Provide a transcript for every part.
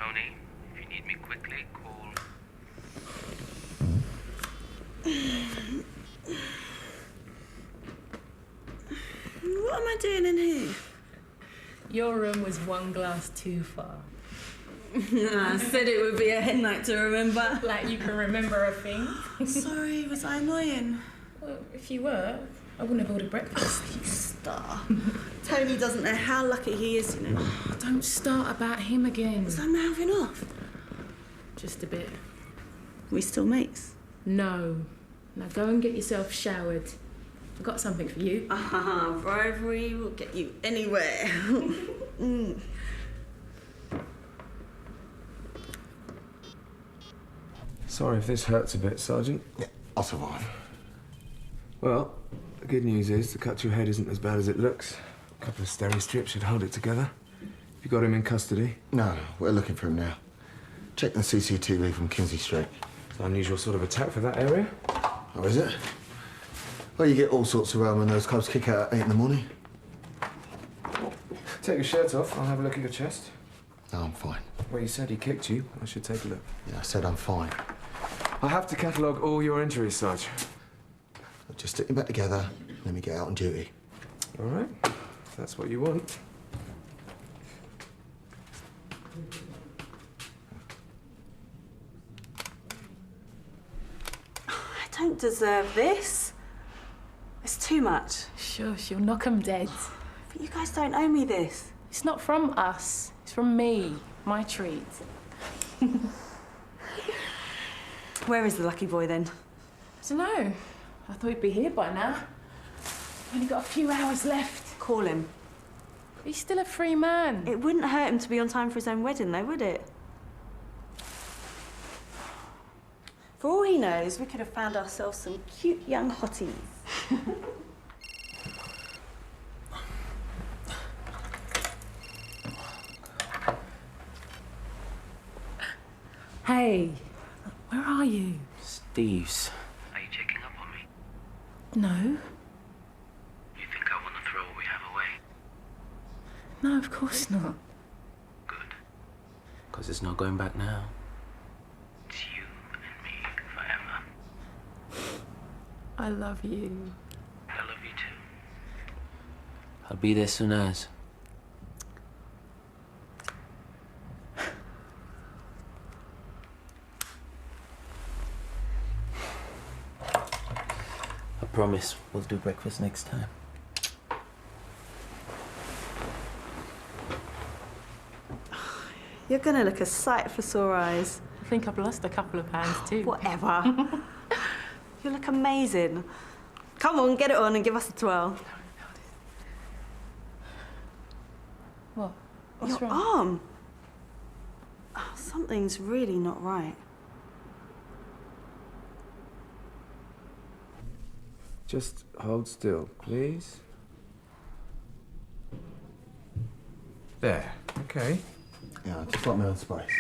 Tony. If you need me quickly, call. What am I doing in here? Your room was one glass too far. I said it would be a head night to remember. Like you can remember a thing. Sorry, was I annoying? Well, if you were, I wouldn't have ordered breakfast. You star. Tony doesn't know how lucky he is, you know. Don't start about him again. Was I mouthing off? Just a bit. We still mates? No. Now go and get yourself showered. I've got something for you. Bribery will get you anywhere. Sorry if this hurts a bit, Sergeant. Yeah, I'll survive. Well, the good news is the cut to your head isn't as bad as it looks. A couple of steri strips should hold it together. You got him in custody? No, we're looking for him now. Check the CCTV from Kinsey Street. It's an unusual sort of attack for that area. Oh, is it? Well, you get all sorts around when those clubs kick out at 8 in the morning. Take your shirt off. I'll have a look at your chest. No, I'm fine. Well, you said he kicked you. I should take a look. Yeah, I said I'm fine. I have to catalogue all your injuries, Sarge. Just stick them back together, let me get out on duty. All right, if that's what you want. I don't deserve this. It's too much. Shush, you'll knock 'em dead. But you guys don't owe me this. It's not from us. It's from me. My treat. Where is the lucky boy, then? I don't know. I thought he'd be here by now. Only got a few hours left. Call him. He's still a free man. It wouldn't hurt him to be on time for his own wedding, though, would it? For all he knows, we could have found ourselves some cute young hotties. Hey, where are you? Steve's. Are you checking up on me? No. You think I want to throw what we have away? No, of course not. Good. Because there's no going back now. It's you and me forever. I love you. I love you too. I'll be there soon as. I promise we'll do breakfast next time. You're gonna look a sight for sore eyes. I think I've lost a couple of pounds too. Whatever. You look amazing. Come on, get it on and give us a twirl. What? What's Your wrong? arm. Oh, something's really not right. Just hold still, please. There. Okay. Yeah, just got my own space.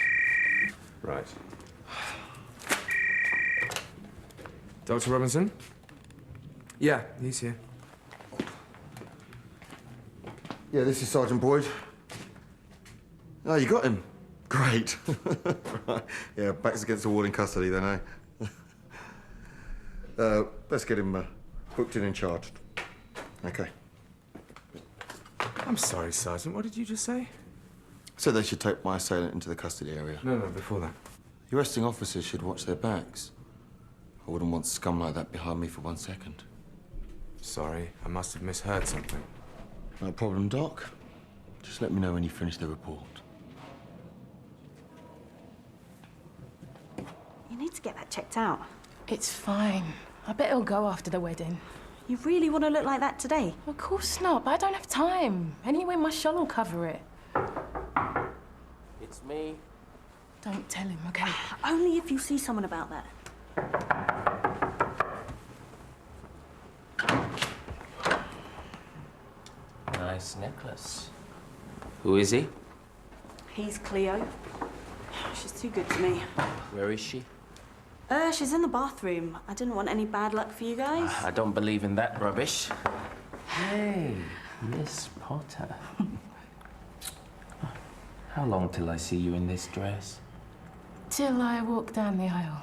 Right. Dr. Robinson? Yeah, he's here. Yeah, this is Sergeant Boyd. Oh, you got him? Great. Right. Yeah, backs against the wall in custody then, eh? Let's get him booked in and charged. Okay. I'm sorry, Sergeant. What did you just say? So they should take my assailant into the custody area. No, before that. The arresting officers should watch their backs. I wouldn't want scum like that behind me for 1 second. Sorry, I must have misheard something. No problem, Doc. Just let me know when you finish the report. You need to get that checked out. It's fine. I bet he'll go after the wedding. You really want to look like that today? Of course not, but I don't have time. Anyway, my shawl will cover it. It's me. Don't tell him, okay? Only if you see someone about that. Nice necklace. Who is he? He's Cleo. She's too good to me. Where is she? She's in the bathroom. I didn't want any bad luck for you guys. I don't believe in that rubbish. Hey, Miss Potter. How long till I see you in this dress? Till I walk down the aisle.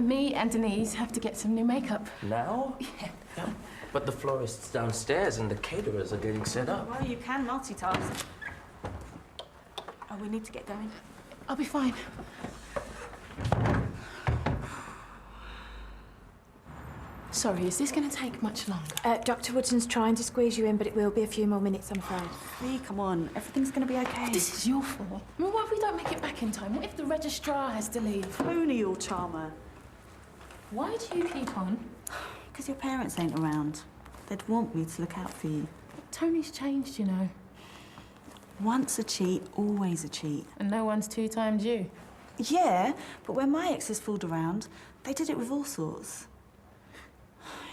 Me and Denise have to get some new makeup. Now? Yeah. Yeah. But the florist's downstairs and the caterers are getting set up. Well, you can multitask. Oh, we need to get going. I'll be fine. Sorry, is this going to take much longer? Dr. Woodson's trying to squeeze you in, but it will be a few more minutes, I'm afraid. Lee, come on. Everything's going to be okay. This is your fault. I mean, what if we don't make it back in time? What if the registrar has to leave? Tony, your charmer. Why do you keep on? Because your parents ain't around. They'd want me to look out for you. Tony's changed, you know. Once a cheat, always a cheat. And no one's 2 times you. Yeah, but when my exes fooled around, they did it with all sorts.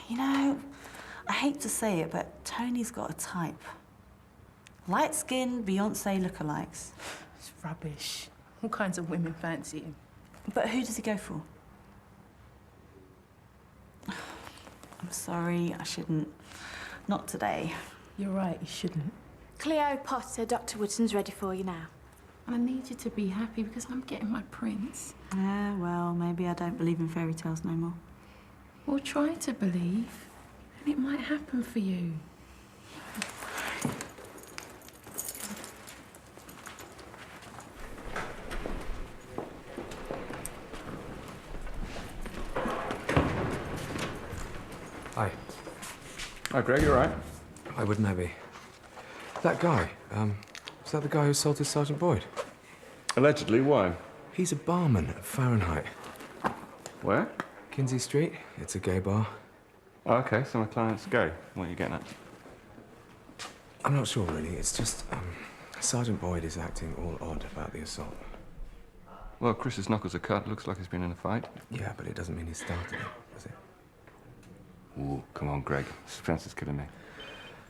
You know, I hate to say it, but Tony's got a type. Light-skinned Beyonce lookalikes. It's rubbish. All kinds of women fancy him. But who does he go for? I'm sorry, I shouldn't. Not today. You're right, you shouldn't. Cleo Potter, Dr. Woodson's ready for you now. And I need you to be happy because I'm getting my prince. Yeah, well, maybe I don't believe in fairy tales no more. Well, try to believe, and it might happen for you. Hi. Hi, Greg, you all right? Why wouldn't I be? That guy, is that the guy who assaulted Sergeant Boyd? Allegedly, why? He's a barman at Fahrenheit. Where? Kinsey Street. It's a gay bar. Oh, okay, so my client's gay. What are you getting at? I'm not sure, really. It's just, Sergeant Boyd is acting all odd about the assault. Well, Chris's knuckles are cut. Looks like he's been in a fight. Yeah, but it doesn't mean he started it, does it? Ooh, come on, Greg. Suspense is killing me.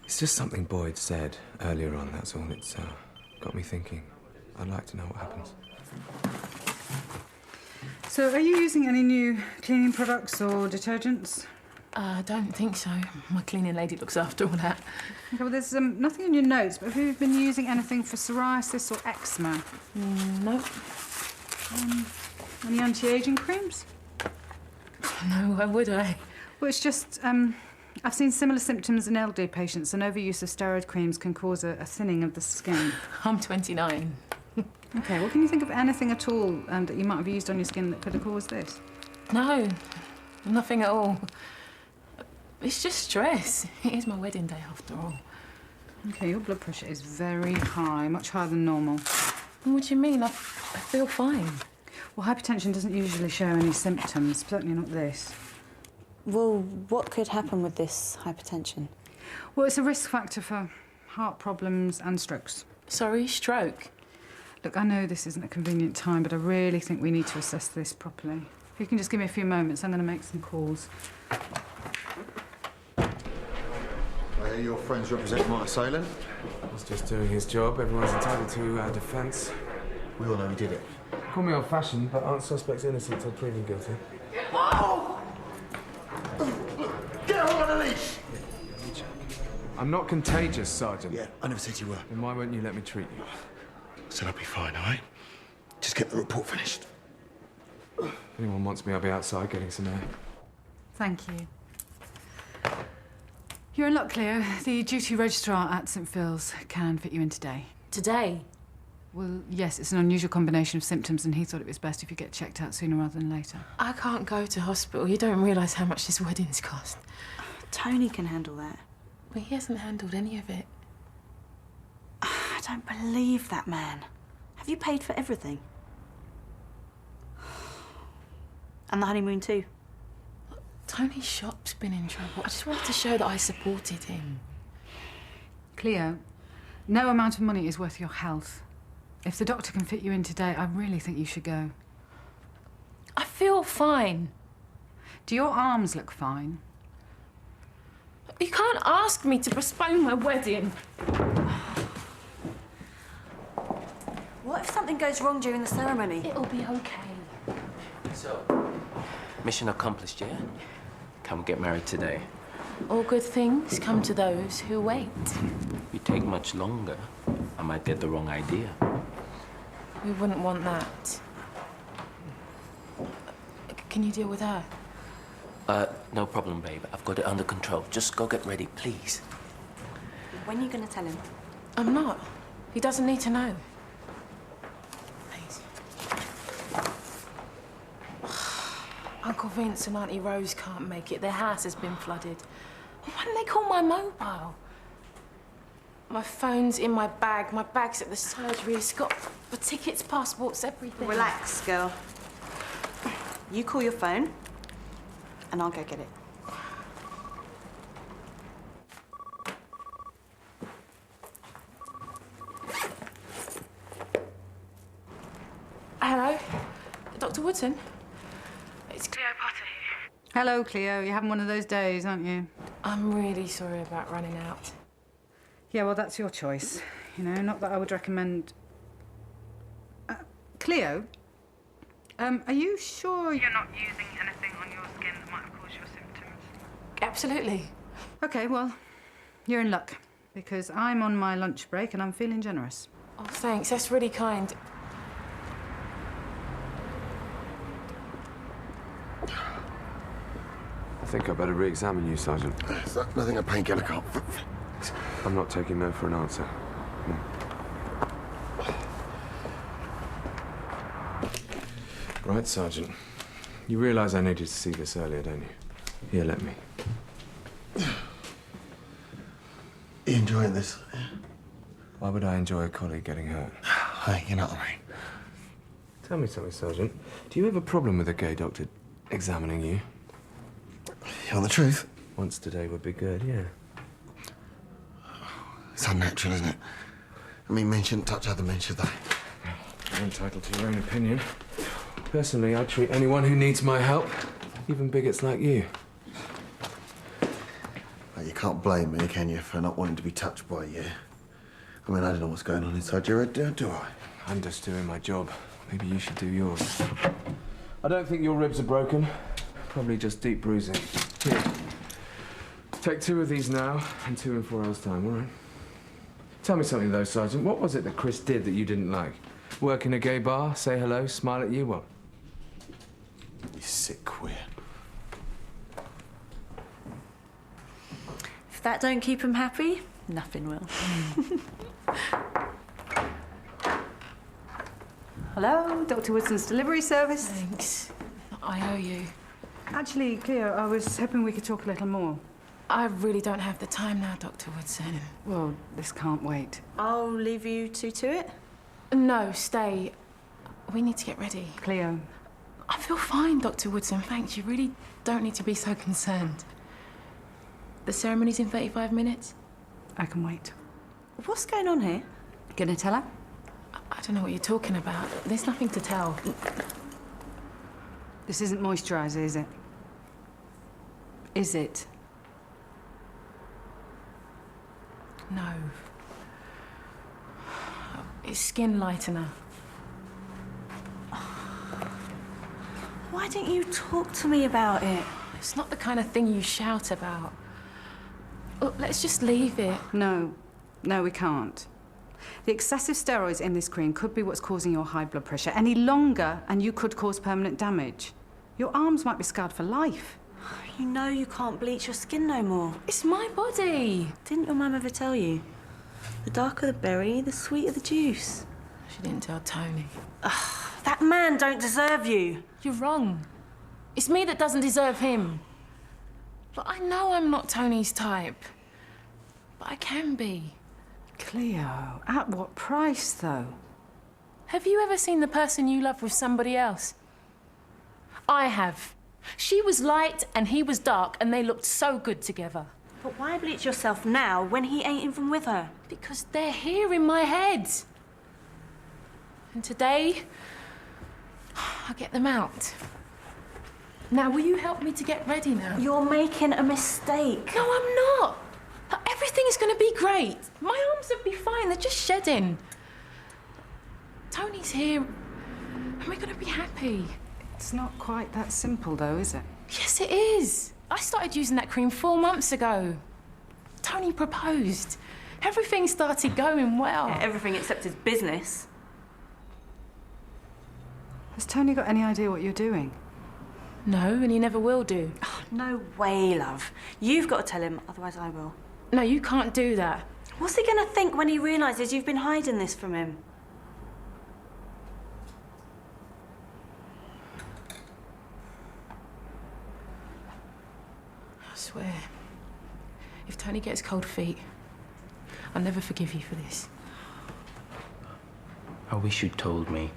It's just something Boyd said earlier on, that's all. It's got me thinking. I'd like to know what happens. So, are you using any new cleaning products or detergents? I don't think so. My cleaning lady looks after all that. Okay, well, there's nothing in your notes, but have you been using anything for psoriasis or eczema? No. Any anti-aging creams? No, why would I? Well, it's just, I've seen similar symptoms in elderly patients, and overuse of steroid creams can cause a thinning of the skin. I'm 29. Okay, well, can you think of anything at all that you might have used on your skin that could have caused this? No, nothing at all. It's just stress. It is my wedding day, after all. Okay, your blood pressure is very high, much higher than normal. What do you mean? I feel fine. Well, hypertension doesn't usually show any symptoms, certainly not this. Well, what could happen with this hypertension? Well, it's a risk factor for heart problems and strokes. Sorry, stroke? Look, I know this isn't a convenient time, but I really think we need to assess this properly. If you can just give me a few moments, I'm going to make some calls. I hear your friends represent my assailant. He's just doing his job. Everyone's entitled to defence. We all know he did it. Call me old-fashioned, but aren't suspects innocent till proven guilty? Get her on a leash! I'm not contagious, Sergeant. Yeah, I never said you were. Then why won't you let me treat you? I said I'll be fine, all right? Just get the report finished. If anyone wants me, I'll be outside getting some air. Thank you. You're in luck, Cleo. The duty registrar at St Phil's can fit you in today. Today? Well, yes, it's an unusual combination of symptoms, and he thought it was best if you get checked out sooner rather than later. I can't go to hospital. You don't realise how much this wedding's cost. Tony can handle that. But he hasn't handled any of it. I don't believe that man. Have you paid for everything? And the honeymoon too? Tony's shop's been in trouble. I just wanted to show that I supported him. Cleo, no amount of money is worth your health. If the doctor can fit you in today, I really think you should go. I feel fine. Do your arms look fine? You can't ask me to postpone my wedding. What if something goes wrong during the ceremony? It'll be okay. So, mission accomplished, yeah? Come get married today. All good things come to those who wait. If you take much longer, I might get the wrong idea. We wouldn't want that. Can you deal with her? No problem, babe. I've got it under control. Just go get ready, please. When are you going to tell him? I'm not. He doesn't need to know. Please. Uncle Vince and Auntie Rose can't make it. Their house has been flooded. Why didn't they call my mobile? My phone's in my bag. My bag's at the surgery. It's got the tickets, passports, everything. Relax, girl. You call your phone, and I'll go get it. Hello? Dr. Woodson? It's Cleopatra here. Hello, Cleo. You're having one of those days, aren't you? I'm really sorry about running out. Yeah, well, that's your choice. You know, not that I would recommend... Cleo? Are you sure you're not using anything on your skin that might have caused your symptoms? Absolutely. OK, well, you're in luck. Because I'm on my lunch break and I'm feeling generous. Oh, thanks. That's really kind. I think I better re-examine you, Sergeant. There's nothing a painkiller can't fix. I'm not taking no for an answer. No. Right, Sergeant. You realise I needed to see this earlier, don't you? Here, let me. You enjoying this? Why would I enjoy a colleague getting hurt? Hey, you know what I mean. Tell me something, Sergeant. Do you have a problem with a gay doctor examining you? You want the truth? Once today would be good, yeah. It's unnatural, isn't it? I mean, men shouldn't touch other men, should they? You're entitled to your own opinion. Personally, I treat anyone who needs my help, even bigots like you. Well, you can't blame me, can you, for not wanting to be touched by you? I mean, I don't know what's going on inside your head, do I? I'm just doing my job. Maybe you should do yours. I don't think your ribs are broken. Probably just deep bruising. Here. Take 2 of these now, and 2 in 4 hours' time, all right? Tell me something, though, Sergeant. What was it that Chris did that you didn't like? Work in a gay bar, say hello, smile at you, what? You sick queer. If that don't keep him happy, nothing will. Hello, Dr. Woodson's delivery service. Thanks. I owe you. Actually, Cleo, I was hoping we could talk a little more. I really don't have the time now, Dr. Woodson. Well, this can't wait. I'll leave you two to it. No, stay. We need to get ready. Cleo. I feel fine, Dr. Woodson, thanks. You really don't need to be so concerned. The ceremony's in 35 minutes. I can wait. What's going on here? Gonna tell her? I don't know what you're talking about. There's nothing to tell. This isn't moisturiser, is it? Is it? No. It's skin lightener. Why didn't you talk to me about it? It's not the kind of thing you shout about. Look, let's just leave it. No. No, we can't. The excessive steroids in this cream could be what's causing your high blood pressure. Any longer, and you could cause permanent damage. Your arms might be scarred for life. You know you can't bleach your skin no more. It's my body. Didn't your mum ever tell you? The darker the berry, the sweeter the juice. She didn't tell Tony. That man don't deserve you. You're wrong. It's me that doesn't deserve him. But I know I'm not Tony's type. But I can be. Cleo, at what price, though? Have you ever seen the person you love with somebody else? I have. She was light and he was dark, and they looked so good together. But why bleach yourself now when he ain't even with her? Because they're here in my head. And today, I'll get them out. Now, will you help me to get ready now? You're making a mistake. No, I'm not. Everything's going to be great. My arms will be fine. They're just shedding. Tony's here, and we're going to be happy. It's not quite that simple, though, is it? Yes, it is. I started using that cream 4 months ago. Tony proposed. Everything started going well. Yeah, everything except his business. Has Tony got any idea what you're doing? No, and he never will do. Oh, no way, love. You've got to tell him, otherwise I will. No, you can't do that. What's he going to think when he realises you've been hiding this from him? I swear, if Tony gets cold feet, I'll never forgive you for this. I wish you'd told me.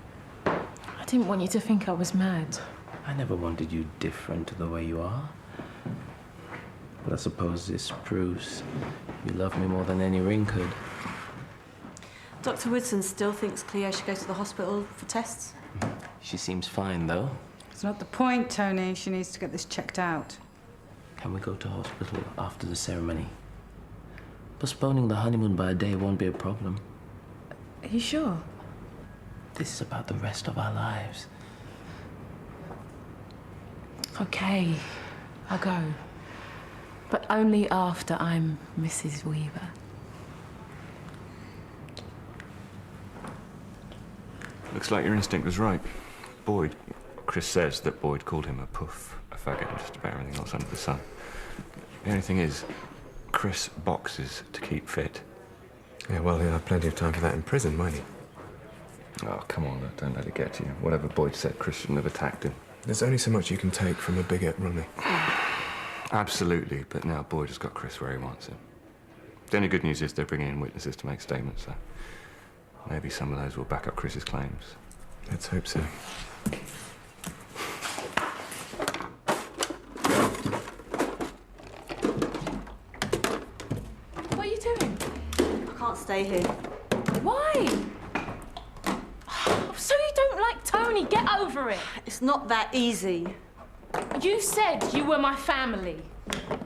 I didn't want you to think I was mad. I never wanted you different to the way you are. But I suppose this proves you love me more than any ring could. Dr. Woodson still thinks Cleo should go to the hospital for tests. She seems fine, though. It's not the point, Tony. She needs to get this checked out. Can we go to hospital after the ceremony? Postponing the honeymoon by a day won't be a problem. Are you sure? This is about the rest of our lives. Okay, I'll go. But only after I'm Mrs. Weaver. Looks like your instinct was right. Boyd, Chris says that Boyd called him a puff, a faggot, and just about everything else under the sun. The only thing is, Chris boxes to keep fit. Yeah, well, he'll have plenty of time for that in prison, won't he? Oh, come on, look, don't let it get to you. Whatever Boyd said, Chris shouldn't have attacked him. There's only so much you can take from a bigot, Ronnie. Absolutely, but now Boyd has got Chris where he wants him. The only good news is they're bringing in witnesses to make statements, so maybe some of those will back up Chris's claims. Let's hope so. What are you doing? I can't stay here. Why? So you don't like Tony? Get over it. It's not that easy. You said you were my family.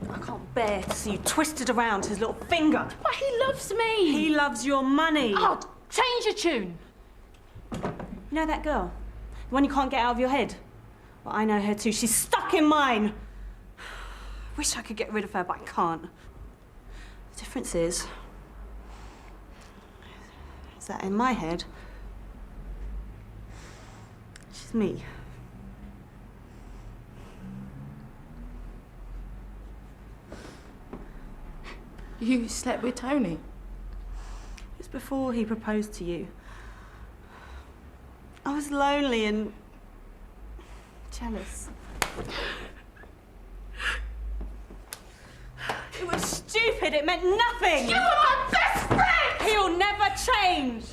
I can't bear to see you twisted around his little finger. But he loves me. He loves your money. Oh, change your tune. You know that girl? The one you can't get out of your head? Well, I know her too. She's stuck in mine. Wish I could get rid of her, but I can't. The difference is that in my head, she's me. You slept with Tony? It was before he proposed to you. I was lonely and jealous. It was stupid. It meant nothing. You were my best friend! He'll never change.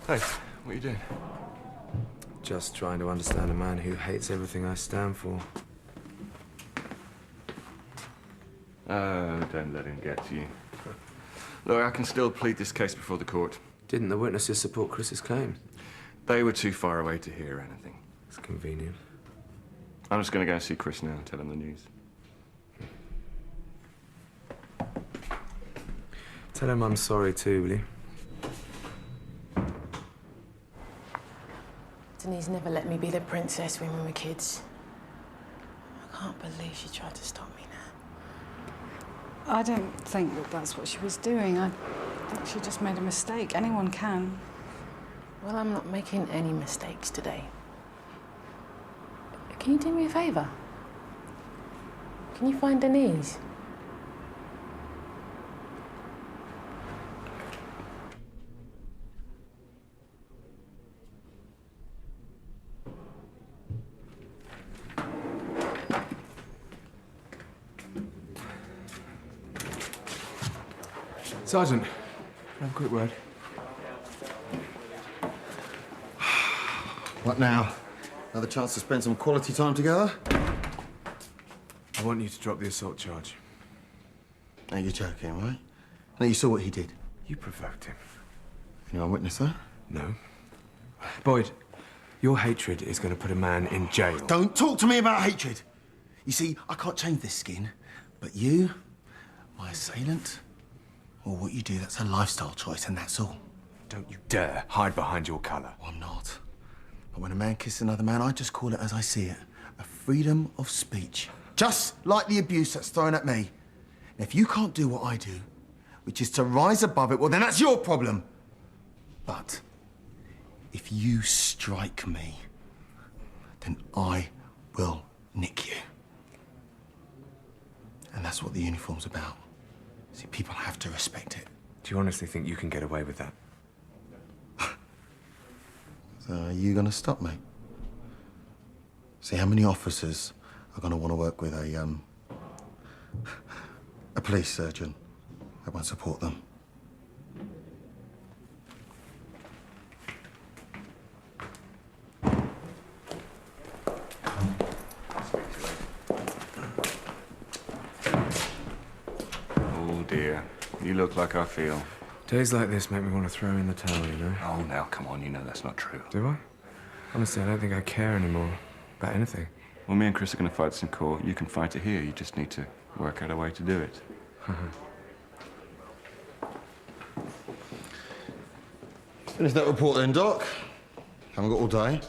Hey, what are you doing? Just trying to understand a man who hates everything I stand for. Oh, don't let him get to you. Look, I can still plead this case before the court. Didn't the witnesses support Chris's claims? They were too far away to hear anything. It's convenient. I'm just going to go and see Chris now and tell him the news. Tell him I'm sorry too, will you? Denise never let me be the princess when we were kids. I can't believe she tried to stop me now. I don't think that that's what she was doing. I think she just made a mistake. Anyone can. Well, I'm not making any mistakes today. Can you do me a favour? Can you find Denise? Sergeant, have a quick word. What now? Another chance to spend some quality time together? I want you to drop the assault charge. Now you're joking, right? Now you saw what he did. You provoked him. You're a witness, huh? No. Boyd, your hatred is going to put a man in jail. Don't talk to me about hatred. You see, I can't change this skin, but you, my assailant, or what you do, that's a lifestyle choice, and that's all. Don't you dare hide behind your colour. Well, I'm not. But when a man kisses another man, I just call it as I see it. A freedom of speech. Just like the abuse that's thrown at me. And if you can't do what I do, which is to rise above it, well, then that's your problem. But if you strike me, then I will nick you. And that's what the uniform's about. See, people have to respect it. Do you honestly think you can get away with that? So are you going to stop me? See, how many officers are going to want to work with a police surgeon that won't support them? Oh, dear. You look like I feel. Days like this make me want to throw in the towel, you know? Oh, now, come on, you know that's not true. Do I? Honestly, I don't think I care anymore about anything. Well, me and Chris are going to fight this in court. You can fight it here. You just need to work out a way to do it. Finish that report then, Doc. Haven't got all day.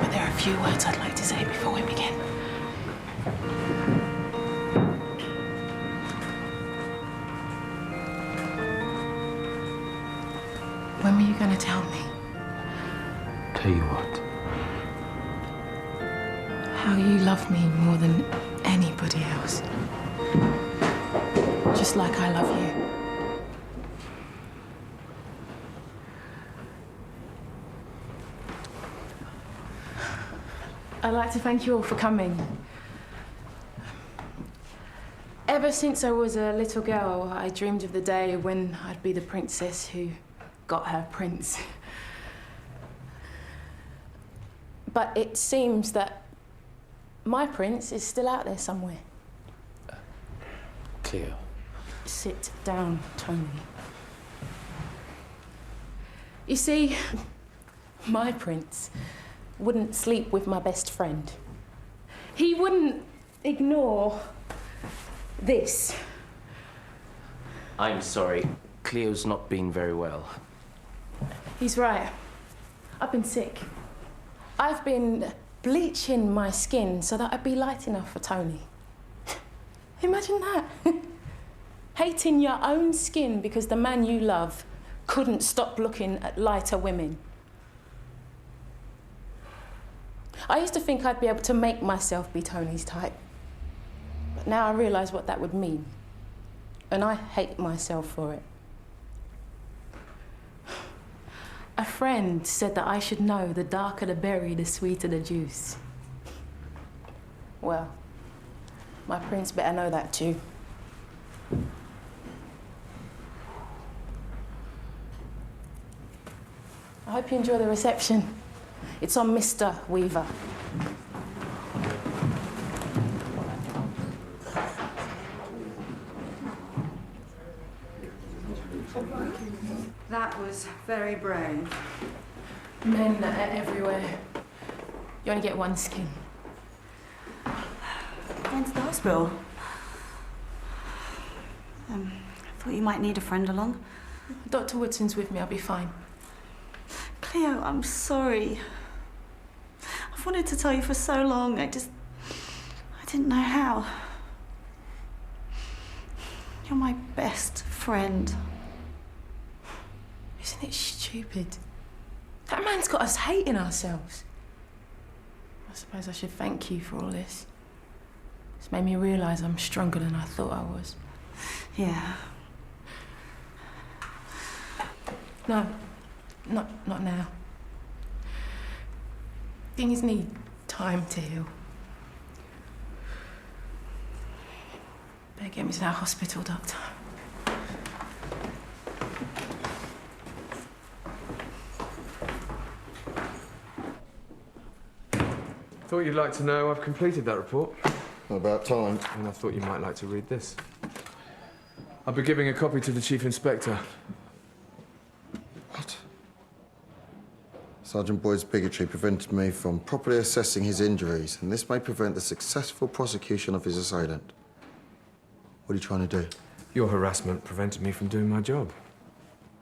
But there are a few words I'd like to say before we begin. When were you going to tell me? Tell you what? How you love me more than anybody else. Just like I love you. I'd like to thank you all for coming. Ever since I was a little girl, I dreamed of the day when I'd be the princess who got her prince. But it seems that my prince is still out there somewhere. Cleo. Sit down, Tony. You see, my prince wouldn't sleep with my best friend. He wouldn't ignore this. I'm sorry. Cleo's not been very well. He's right. I've been sick. I've been bleaching my skin so that I'd be light enough for Tony. Imagine that. Hating your own skin because the man you love couldn't stop looking at lighter women. I used to think I'd be able to make myself be Tony's type. But now I realise what that would mean. And I hate myself for it. A friend said that I should know the darker the berry, the sweeter the juice. Well, my prince better know that too. I hope you enjoy the reception. It's on Mr. Weaver. That was very brave. Men are everywhere. You only get one skin. Going to the hospital. I thought you might need a friend along. Dr. Woodson's with me, I'll be fine. Cleo, I'm sorry. I've wanted to tell you for so long. I didn't know how. You're my best friend. Isn't it stupid? That man's got us hating ourselves. I suppose I should thank you for all this. It's made me realise I'm stronger than I thought I was. Yeah. No, not now. Things need time to heal. Better get me to that hospital, doctor. Thought you'd like to know I've completed that report. About time. And I thought you might like to read this. I'll be giving a copy to the Chief Inspector. What? Sergeant Boyd's bigotry prevented me from properly assessing his injuries, and this may prevent the successful prosecution of his assailant. What are you trying to do? Your harassment prevented me from doing my job.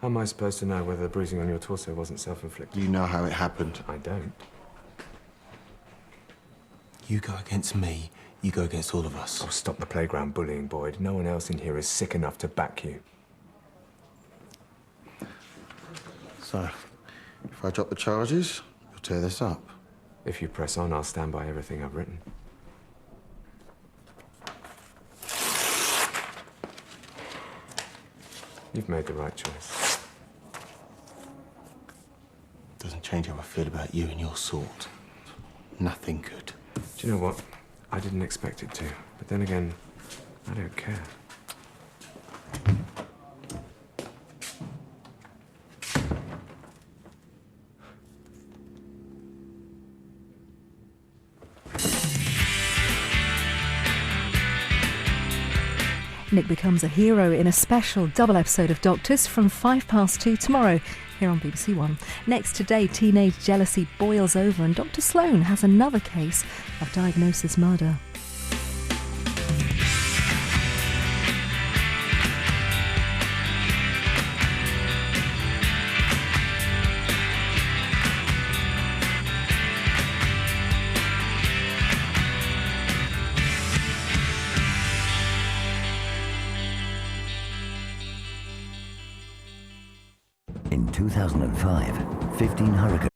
How am I supposed to know whether the bruising on your torso wasn't self-inflicted? You know how it happened. I don't. You go against me, you go against all of us. Oh, stop the playground bullying, Boyd. No one else in here is sick enough to back you. So, if I drop the charges, you'll tear this up. If you press on, I'll stand by everything I've written. You've made the right choice. Doesn't change how I feel about you and your sort. Nothing could. Do you know what? I didn't expect it to. But then again, I don't care. Nick becomes a hero in a special double episode of Doctors from 2:05 tomorrow here on BBC1. Next today, teenage jealousy boils over and Dr. Sloan has another case of diagnosis murder. In 2005, 15 hurricanes